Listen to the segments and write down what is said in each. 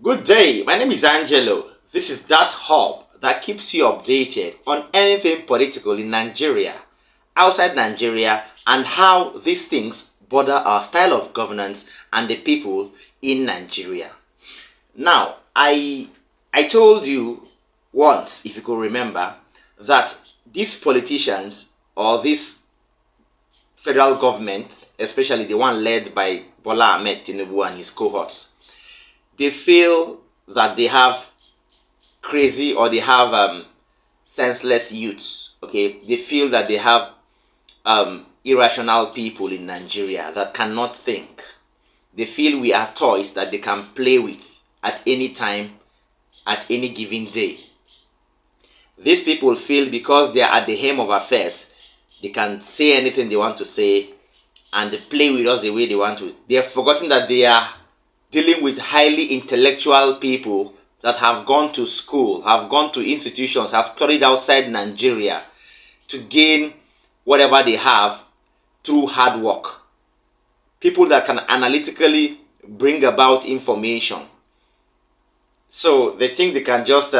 Good day, my name is Angelo. This is that hub that keeps you updated on anything political in Nigeria, outside Nigeria, and how these things border our style of governance and the people in Nigeria. Now, I told you once, if you could remember, that these politicians or this federal government, especially the one led by Bola Ahmed Tinubu and his cohorts, they feel that they have crazy or they have senseless youths. Okay, they feel that they have irrational people in Nigeria that cannot think. They feel we are toys that they can play with at any time, at any given day. These people feel because they are at the helm of affairs, they can say anything they want to say and they play with us the way they want to. They have forgotten that they are dealing with highly intellectual people that have gone to school, have gone to institutions, have studied outside Nigeria to gain whatever they have through hard work. People that can analytically bring about information. So they think they can just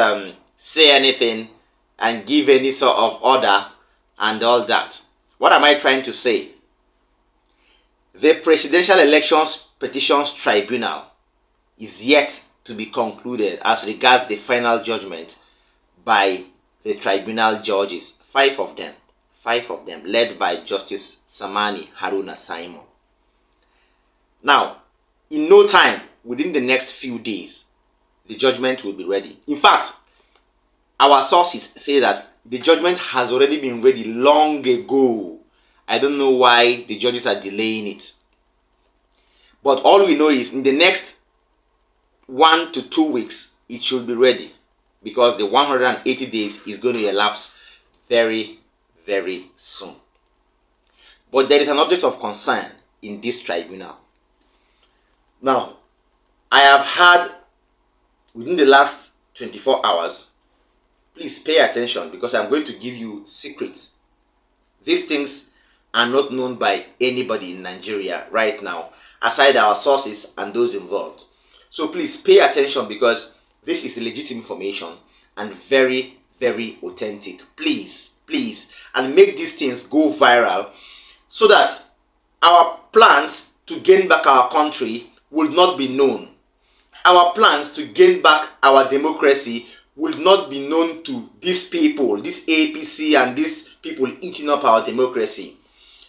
say anything and give any sort of order and all that. What am I trying to say? The Presidential Elections Petitions Tribunal is yet to be concluded as regards the final judgment by the tribunal judges, five of them, led by Justice Samani Haruna Simon. Now, in no time, within the next few days, the judgment will be ready. In fact, our sources say that the judgment has already been ready long ago. I don't know why the judges are delaying it. But all we know is in the next 1 to 2 weeks, it should be ready. Because the 180 days is going to elapse very, very soon. But there is an object of concern in this tribunal. Now, I have had, within the last 24 hours, please pay attention because I'm going to give you secrets. These things are not known by anybody in Nigeria right now, aside our sources and those involved. So please pay attention because this is legit information and very, very authentic. Please, and make these things go viral so that our plans to gain back our country will not be known. Our plans to gain back our democracy will not be known to these people, this APC and these people eating up our democracy.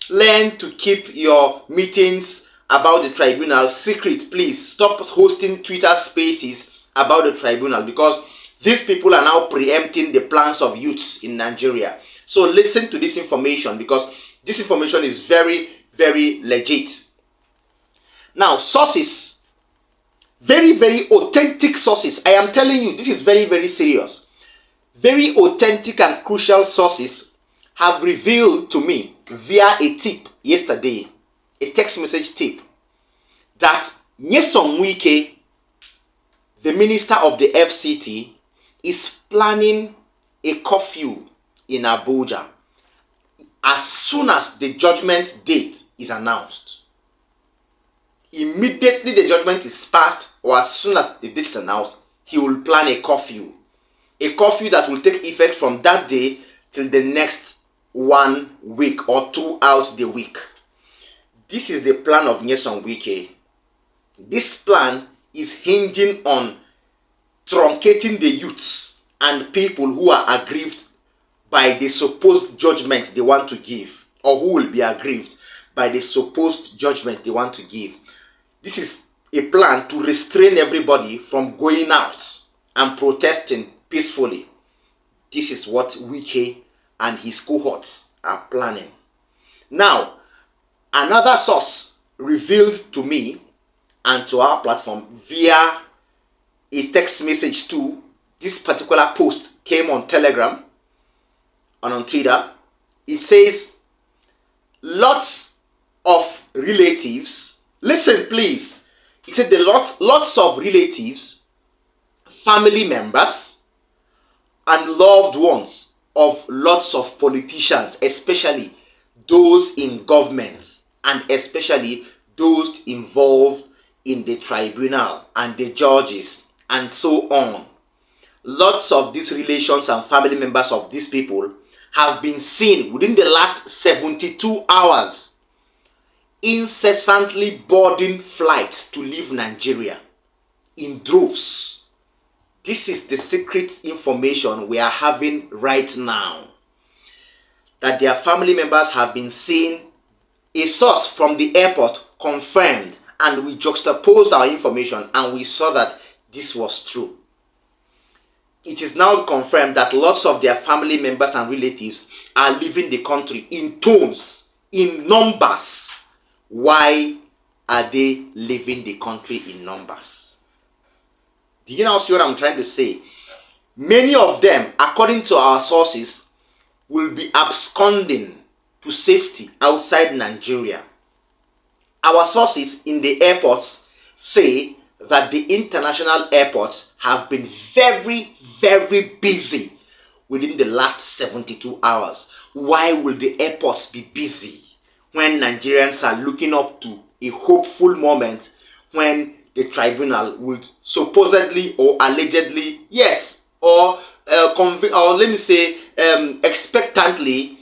Learn to keep your meetings about the tribunal secret, please. Stop hosting Twitter spaces about the tribunal because these people are now preempting the plans of youths in Nigeria. So listen to this information because this information is very, very legit. Now, sources. Very, very authentic sources. I am telling you, this is very, very serious. Very authentic and crucial sources have revealed to me via a tip yesterday, a text message tip, that Nyesom Wike, the minister of the FCT, is planning a curfew in Abuja as soon as the judgment date is announced. Immediately the judgment is passed or as soon as the date is announced, he will plan a curfew. A curfew that will take effect from that day till the next 1 week or throughout the week. This is the plan of Nyesom Wike. This plan is hinging on truncating the youths and people who are aggrieved by the supposed judgment they want to give, or who will be aggrieved by the supposed judgment they want to give. This is a plan to restrain everybody from going out and protesting peacefully. This is what Wike and his cohorts are planning. Now, another source revealed to me and to our platform via a text message too. This particular post came on Telegram and on Twitter. It says, lots of relatives, listen please, it said the lots of relatives, family members, and loved ones of lots of politicians, especially those in government, and especially those involved in the tribunal and the judges and so on. Lots of these relations and family members of these people have been seen within the last 72 hours incessantly boarding flights to leave Nigeria in droves. This is the secret information we are having right now, that their family members have been seen. A source from the airport confirmed, and we juxtaposed our information and we saw that this was true. It is now confirmed that lots of their family members and relatives are leaving the country in tons, in numbers. Why are they leaving the country in numbers? Do you now see what I'm trying to say? Many of them, according to our sources, will be absconding to safety outside Nigeria. Our sources in the airports say that the international airports have been very, very busy within the last 72 hours. Why will the airports be busy when Nigerians are looking up to a hopeful moment when the tribunal would supposedly or allegedly, yes, or let me say expectantly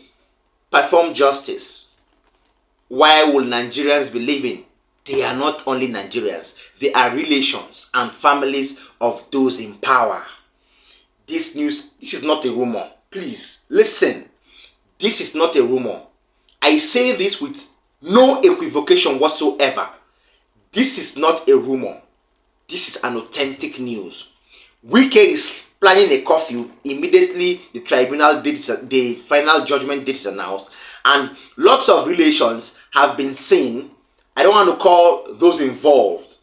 perform justice? Why will Nigerians be leaving? They are not only Nigerians, they are relations and families of those in power. This news, this is not a rumor. Please listen. This is not a rumor. I say this with no equivocation whatsoever. This is not a rumor. This is an authentic news. Wike is planning a curfew immediately the tribunal date, the final judgment date is announced, and lots of relations have been seen. I don't want to call those involved,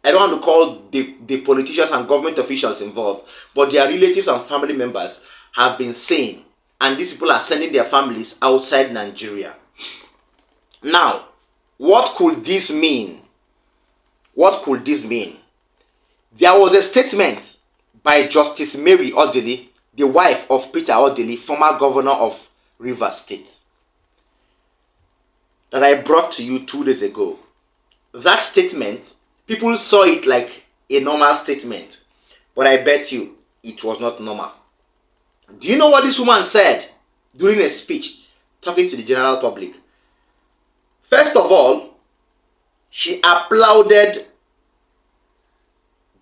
I don't want to call the politicians and government officials involved, but their relatives and family members have been seen, and these people are sending their families outside Nigeria. Now, what could this mean? What could this mean? There was a statement by Justice Mary Odili, the wife of Peter Odili, former governor of Rivers State, that I brought to you 2 days ago. That statement, people saw it like a normal statement, but I bet you it was not normal. Do you know what this woman said during a speech talking to the general public? First of all, she applauded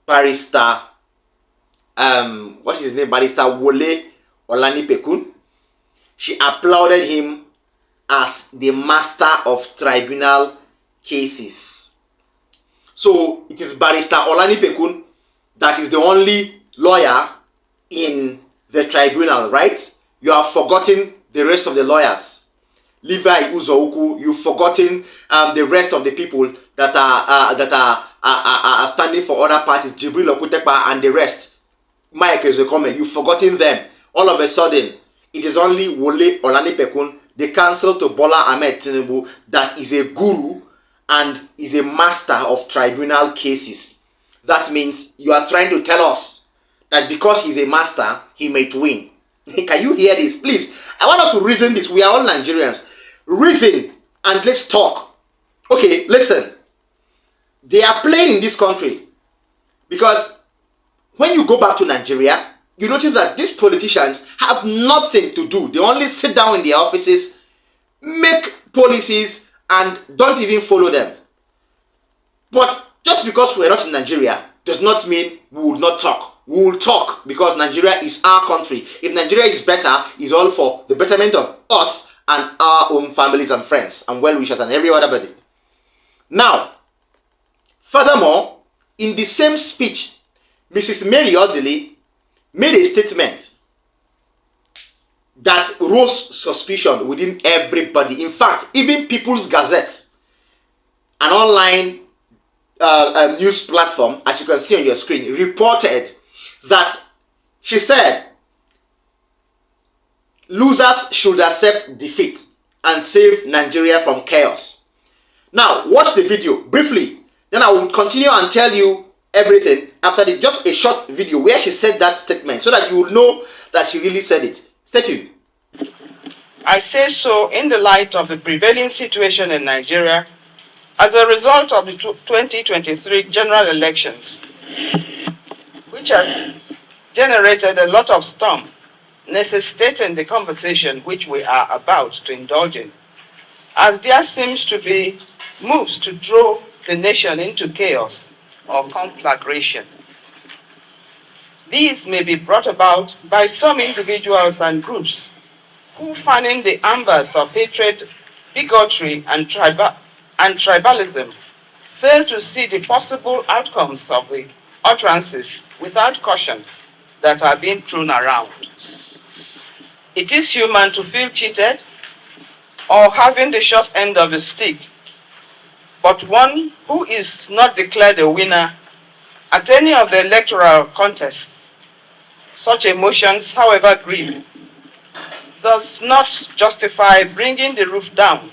Barrister what is his name? Barrister Wole Olanipekun. She applauded him as the master of tribunal cases. So it is Barrister Olanipekun that is the only lawyer in the tribunal, right? You have forgotten the rest of the lawyers. Levi Uzouku, you've forgotten the rest of the people that are standing for other parties, Jibril Okutepa and the rest. Mike Ezekome, you've forgotten them. All of a sudden, it is only Wole Olanipekun, the counsel to Bola Ahmed Tinubu, that is a guru and is a master of tribunal cases. That means you are trying to tell us that because he's a master, he might win. Can you hear this? Please, I want us to reason this. We are all Nigerians. Reason and let's talk. Okay, listen. They are playing in this country because when you go back to Nigeria, you notice that these politicians have nothing to do. They only sit down in their offices, make policies, and don't even follow them. But just because we're not in Nigeria does not mean we will not talk. We will talk because Nigeria is our country. If Nigeria is better, it's all for the betterment of us and our own families and friends and well-wishers and every other body. Now, furthermore, in the same speech, Mrs. Mary Odili made a statement that rose suspicion within everybody. In fact, even People's Gazette, an online news platform, as you can see on your screen, reported that she said losers should accept defeat and save Nigeria from chaos. Now, watch the video briefly. Then I will continue and tell you everything after just a short video where she said that statement so that you will know that she really said it. Stay tuned. I say so in the light of the prevailing situation in Nigeria as a result of the 2023 general elections. which has generated a lot of storm, necessitating the conversation which we are about to indulge in, as there seems to be moves to throw the nation into chaos or conflagration. These may be brought about by some individuals and groups who, fanning the embers of hatred, bigotry, and tribalism, fail to see the possible outcomes of the utterances without caution that are being thrown around. It is human to feel cheated or having the short end of the stick, but one who is not declared a winner at any of the electoral contests, such emotions, however grave, does not justify bringing the roof down,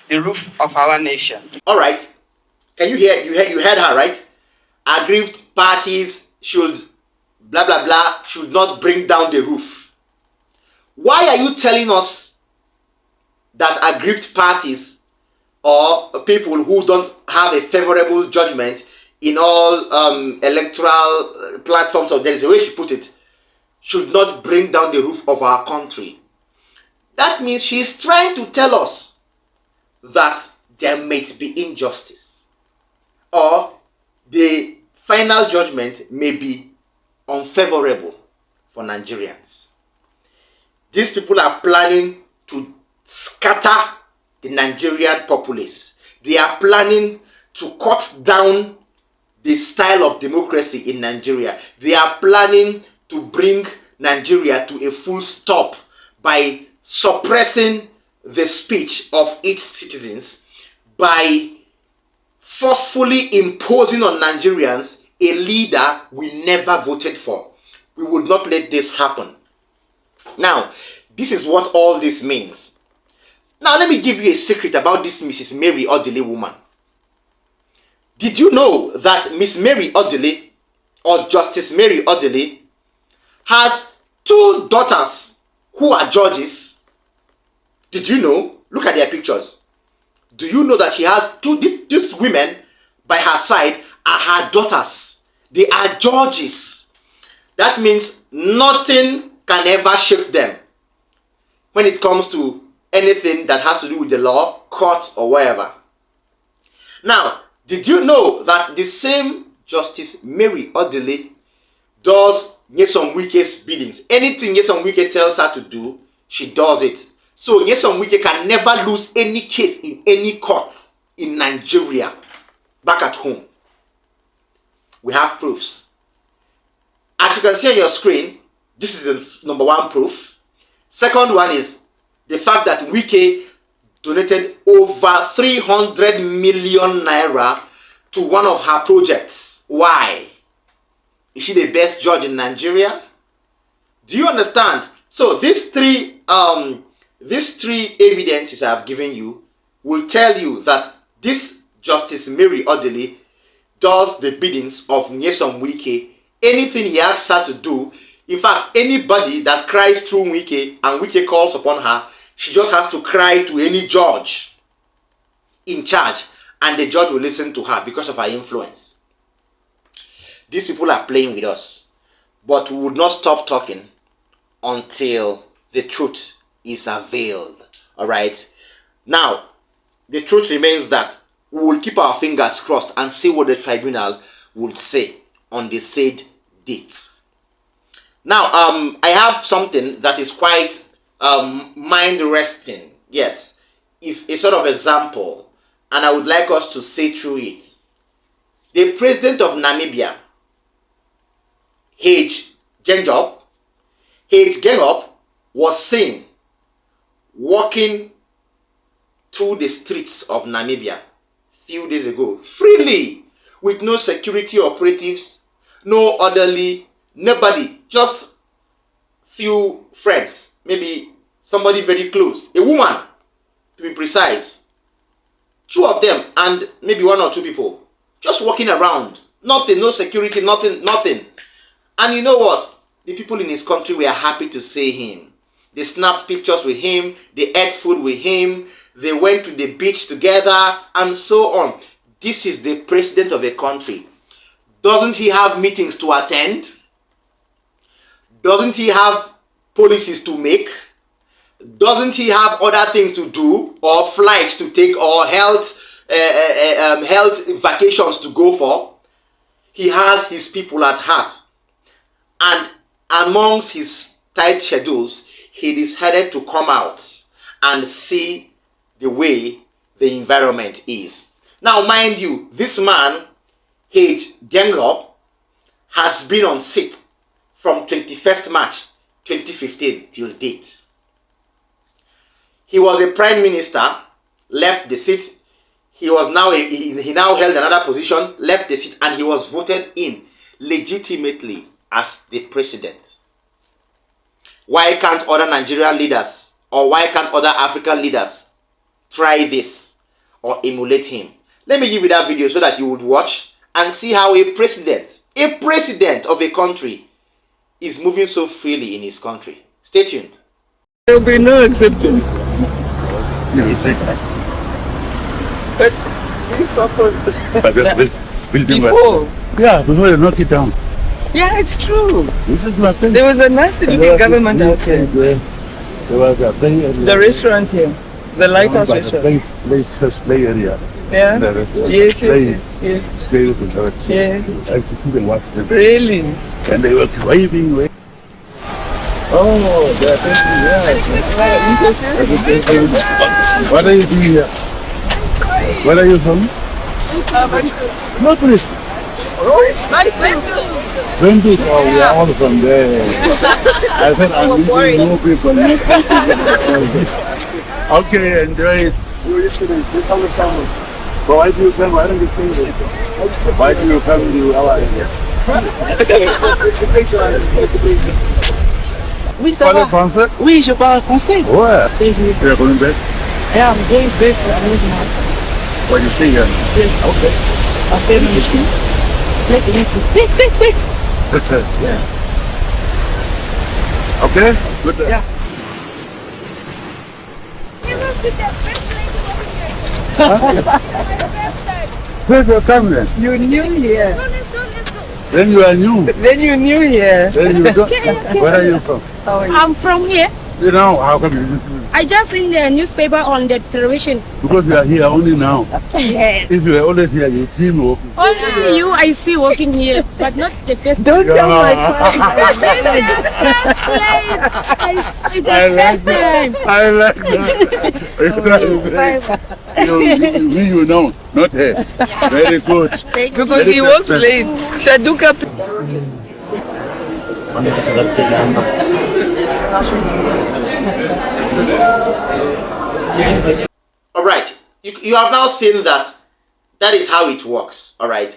the roof of our nation. All right. Can you hear? You heard her, right? Aggrieved parties should blah blah blah should not bring down the roof. Why are you telling us that aggrieved parties or people who don't have a favorable judgment in all electoral platforms, or there is a way she put it, should not bring down the roof of our country? That means she's trying to tell us that there might be injustice, or the final judgment may be unfavorable for Nigerians. These people are planning to scatter the Nigerian populace. They are planning to cut down the style of democracy in Nigeria. They are planning to bring Nigeria to a full stop by suppressing the speech of its citizens, by forcefully imposing on Nigerians a leader we never voted for. We would not let this happen. Now, this is what all this means. Now, let me give you a secret about this Mrs. Mary Odili woman. Did you know that Miss Mary Odili, or Justice Mary Odili, has 2 daughters who are judges? Did you know? Look at their pictures. Do you know that she has these women by her side are her daughters? They are judges. That means nothing can ever shake them when it comes to anything that has to do with the law, courts, or whatever. Now, did you know that the same Justice Mary Odili does Nyesom Wike's biddings? Anything Nyesom Wike tells her to do, she does it. So Nyesom Wike can never lose any case in any court in Nigeria. Back at home, we have proofs. As you can see on your screen, this is the number 1 proof. Second one is the fact that Wike donated over 300 million naira to one of her projects. Why? Is she the best judge in Nigeria? Do you understand? So these three evidences I've given you will tell you that this Justice Mary Odili does the biddings of Nyesom Wike. Anything he asks her to do, in fact, anybody that cries through Wike and Wike calls upon her, she just has to cry to any judge in charge, and the judge will listen to her because of her influence. These people are playing with us, but we would not stop talking until the truth is unveiled. All right. Now, the truth remains that we will keep our fingers crossed and see what the tribunal would say on the said date. Now, I have something that is quite mind-resting. Yes, if a sort of example, and I would like us to say through it. The president of Namibia, H. Gengop, was seen walking through the streets of Namibia a few days ago, freely, with no security operatives, no orderly, nobody, just few friends, maybe somebody very close, a woman to be precise, 2 of them, and maybe 1 or 2 people, just walking around, nothing, no security, nothing. And you know what? The people in his country were happy to see him. They snapped pictures with him, they ate food with him, they went to the beach together, and so on. This is the president of a country. Doesn't he have meetings to attend? Doesn't he have policies to make? Doesn't he have other things to do, or flights to take, or health vacations to go for? He has his people at heart, and amongst his tight schedules, he decided to come out and see the way the environment is. Now, mind you, this man, H. Gengop, has been on seat from 21st March 2015 till date. He was a prime minister, left the seat. He now held another position, left the seat, and he was voted in legitimately as the president. Why can't other Nigerian leaders, or why can't other African leaders try this or emulate him? Let me give you that video so that you would watch and see how a president of a country is moving so freely in his country. Stay tuned. There will be no acceptance. But this before. Yeah, before they knock it down. Yeah, it's true. This is my thing. There was a nice little government out here. There was a The restaurant here. The lighthouse restaurant. Play area. Yeah. Yes. Stay with the Yes. I see them watch them. Really? And they were waving. Oh, they're What are you doing here? Where are you from? Not tourist. Friendly. Oh, we are all from there. I said I'm meeting more people. Okay, enjoy it. You used to be this other summer. But why do you come? Why don't you think it? Why do you come to our area? Oui, ça va. Français? Oui, je parle français. Ouais. You are going back? Yeah, I'm going back for movement. What you say here? Okay. After mission. Let me to quick. Yeah. Okay? Good. Yeah. Where's your camera? You new here. Then you are new. Then you new here. Then you don't. Where are you from? I'm from here. You know, how come you didn't? I just in the newspaper on the television. Because you are here only now. Yes. If you were always here, you see me walking. Only you I see working here, but not the first. Don't tell my time. I like that. You know, not her. Very good. Because he works late. Shaduka. All right, you have now seen that is how it works. All right,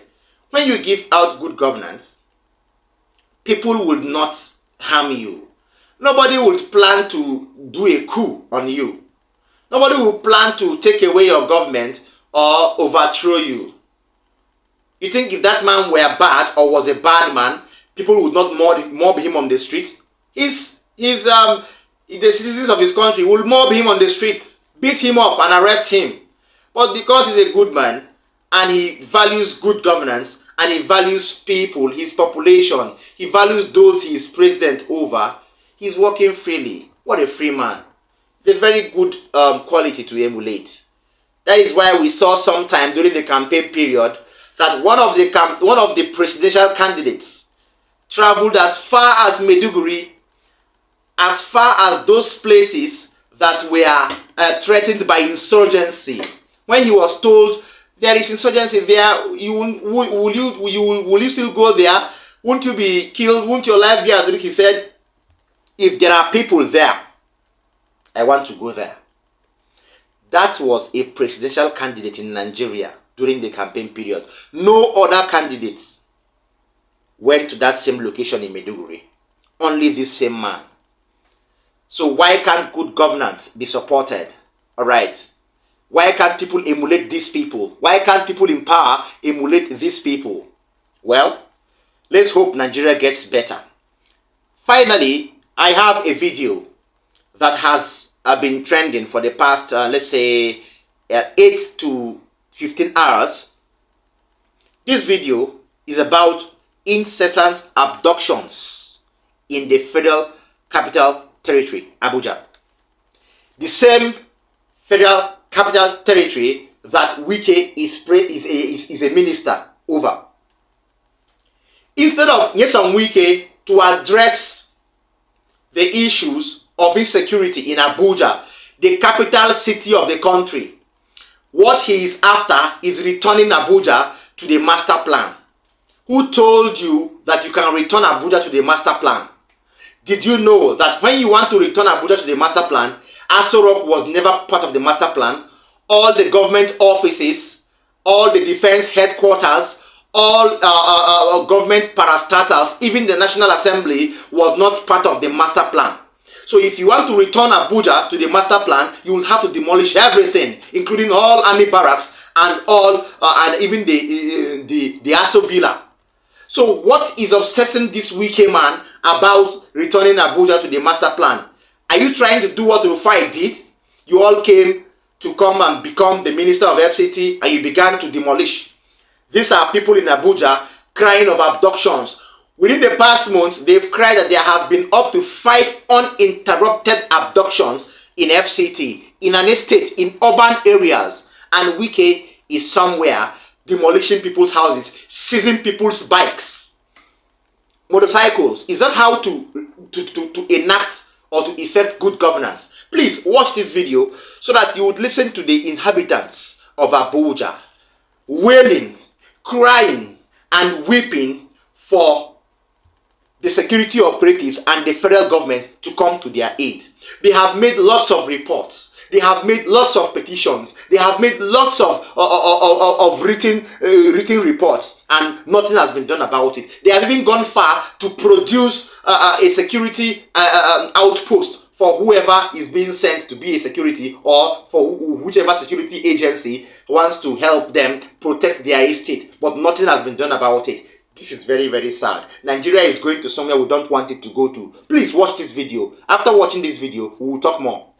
when you give out good governance, people will not harm you. Nobody will plan to do a coup on you. Nobody will plan to take away your government or overthrow you. You think if that man were bad or was a bad man, people would not mob him on the streets? The citizens of his country will mob him on the streets, beat him up and arrest him. But because he's a good man and he values good governance and he values people, his population, he values those he is president over, he's working freely. What a free man. It's a very good quality to emulate. That is why we saw sometime during the campaign period that one of the presidential candidates traveled as far as Maiduguri, as far as those places that were threatened by insurgency. When he was told there is insurgency there, will you still go there? Won't you be killed? Won't your life be at risk? He said, if there are people there, I want to go there. That was a presidential candidate in Nigeria during the campaign period. No other candidates went to that same location in Maiduguri. Only this same man. So why can't good governance be supported? All right. Why can't people emulate these people? Why can't people in power emulate these people? Well, let's hope Nigeria gets better. Finally, I have a video that has been trending for the past, let's say, 8 to 15 hours. This video is about incessant abductions in the Federal Capital Territory, Abuja. The same Federal Capital Territory that Wike is a minister over. Instead of Nyesom Wike to address the issues of insecurity in Abuja, the capital city of the country, what he is after is returning Abuja to the master plan. Who told you that you can return Abuja to the master plan? Did you know that when you want to return Abuja to the master plan, Aso Rock was never part of the master plan? All the government offices, all the defense headquarters, all government parastatals, even the National Assembly was not part of the master plan. So if you want to return Abuja to the master plan, you will have to demolish everything, including all army barracks and all and even the Aso Villa. So what is obsessing this Wike man about returning Abuja to the master plan? Are you trying to do what Rufai did? You all came to come and become the minister of FCT and you began to demolish. These are people in Abuja crying of abductions. Within the past months, they've cried that there have been up to 5 uninterrupted abductions in FCT, in an estate, in urban areas. And Wike is somewhere demolishing people's houses, seizing people's bikes, motorcycles. Is that how to enact or to effect good governance? Please watch this video so that you would listen to the inhabitants of Abuja wailing, crying, and weeping for the security operatives and the federal government to come to their aid. They have made lots of reports. They have made lots of petitions. They have made lots of written reports, and nothing has been done about it. They have even gone far to produce a security outpost for whoever is being sent to be a security, or for whichever security agency wants to help them protect their estate. But nothing has been done about it. This is very, very sad. Nigeria is going to somewhere we don't want it to go to. Please watch this video. After watching this video, we will talk more.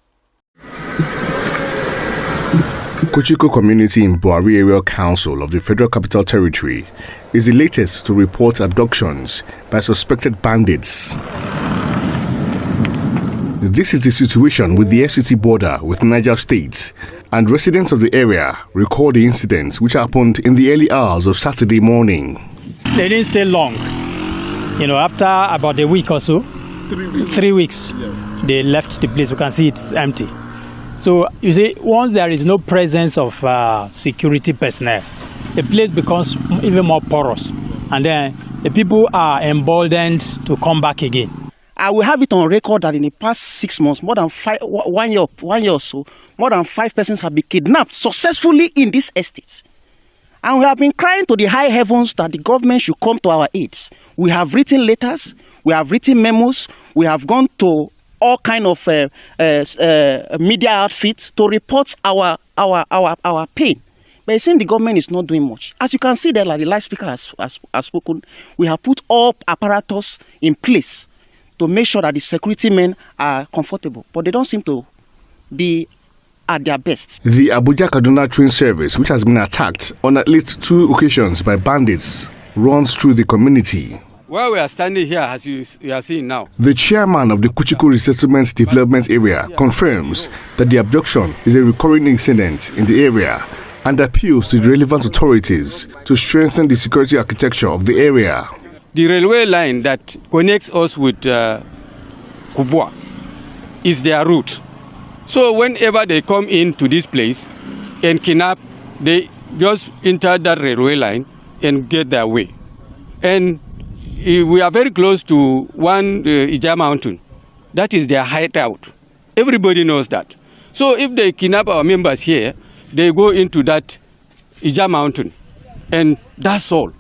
Kuchiko community in Buhari Area Council of the Federal Capital Territory is the latest to report abductions by suspected bandits. This is the situation with the FCT border with Niger State, and residents of the area recall the incidents which happened in the early hours of Saturday morning. They didn't stay long. After about a week or so, 3 weeks, they left the place. You can see it's empty. So you see, once there is no presence of security personnel, the place becomes even more porous, and then the people are emboldened to come back again. I will have it on record that in the past 6 months, more than 1 year or so, more than 5 persons have been kidnapped successfully in this estate. And we have been crying to the high heavens that the government should come to our aid. We have written letters, we have written memos, we have gone to all kind of media outfits to report our pain. But it seems the government is not doing much. As you can see there, like the live speaker has spoken, we have put all apparatus in place to make sure that the security men are comfortable. But they don't seem to be at their best. The Abuja-Kaduna train service, which has been attacked on at least 2 occasions by bandits, runs through the community. Where we are standing here, as you are seeing now. The chairman of the Kuchiko Resettlement Development Area confirms that the abduction is a recurring incident in the area and appeals to the relevant authorities to strengthen the security architecture of the area. The railway line that connects us with Kubwa is their route. So whenever they come into this place and kidnap, they just enter that railway line and get their way. And we are very close to one Ija mountain. That is their hideout. Everybody knows that. So if they kidnap our members here, they go into that Ija mountain. And that's all.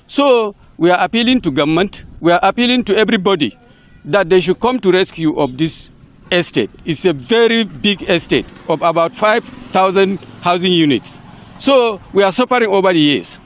So we are appealing to government, we are appealing to everybody that they should come to rescue of this estate. It's a very big estate of about 5,000 housing units. So we are suffering over the years.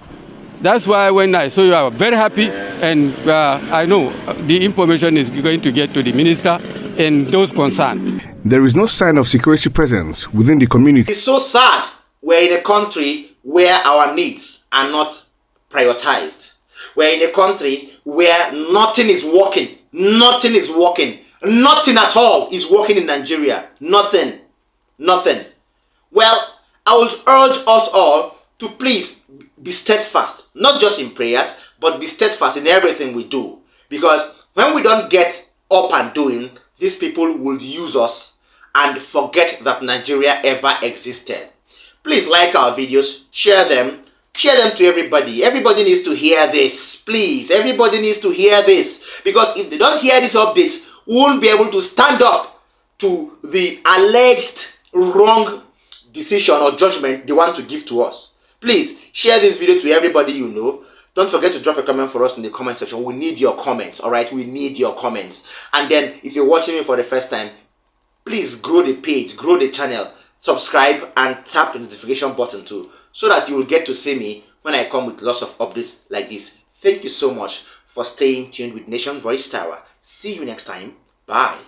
That's why when I saw you, I was very happy, and I know the information is going to get to the minister and those concerned. There is no sign of security presence within the community. It's so sad we're in a country where our needs are not prioritized. We're in a country where nothing is working. Nothing is working. Nothing at all is working in Nigeria. Nothing. Nothing. Well, I would urge us all to please be steadfast, not just in prayers, but be steadfast in everything we do. Because when we don't get up and doing, these people will use us and forget that Nigeria ever existed. Please like our videos, share them to everybody. Everybody needs to hear this. Please, everybody needs to hear this. Because if they don't hear this update, we won't be able to stand up to the alleged wrong decision or judgment they want to give to us. Please share this video to everybody you know. Don't forget to drop a comment for us in the comment section. We need your comments, all right? We need your comments. And then if you're watching me for the first time, please grow the page, grow the channel, subscribe and tap the notification button too, so that you will get to see me when I come with lots of updates like this. Thank you so much for staying tuned with Nation Voice Tower. See you next time. Bye.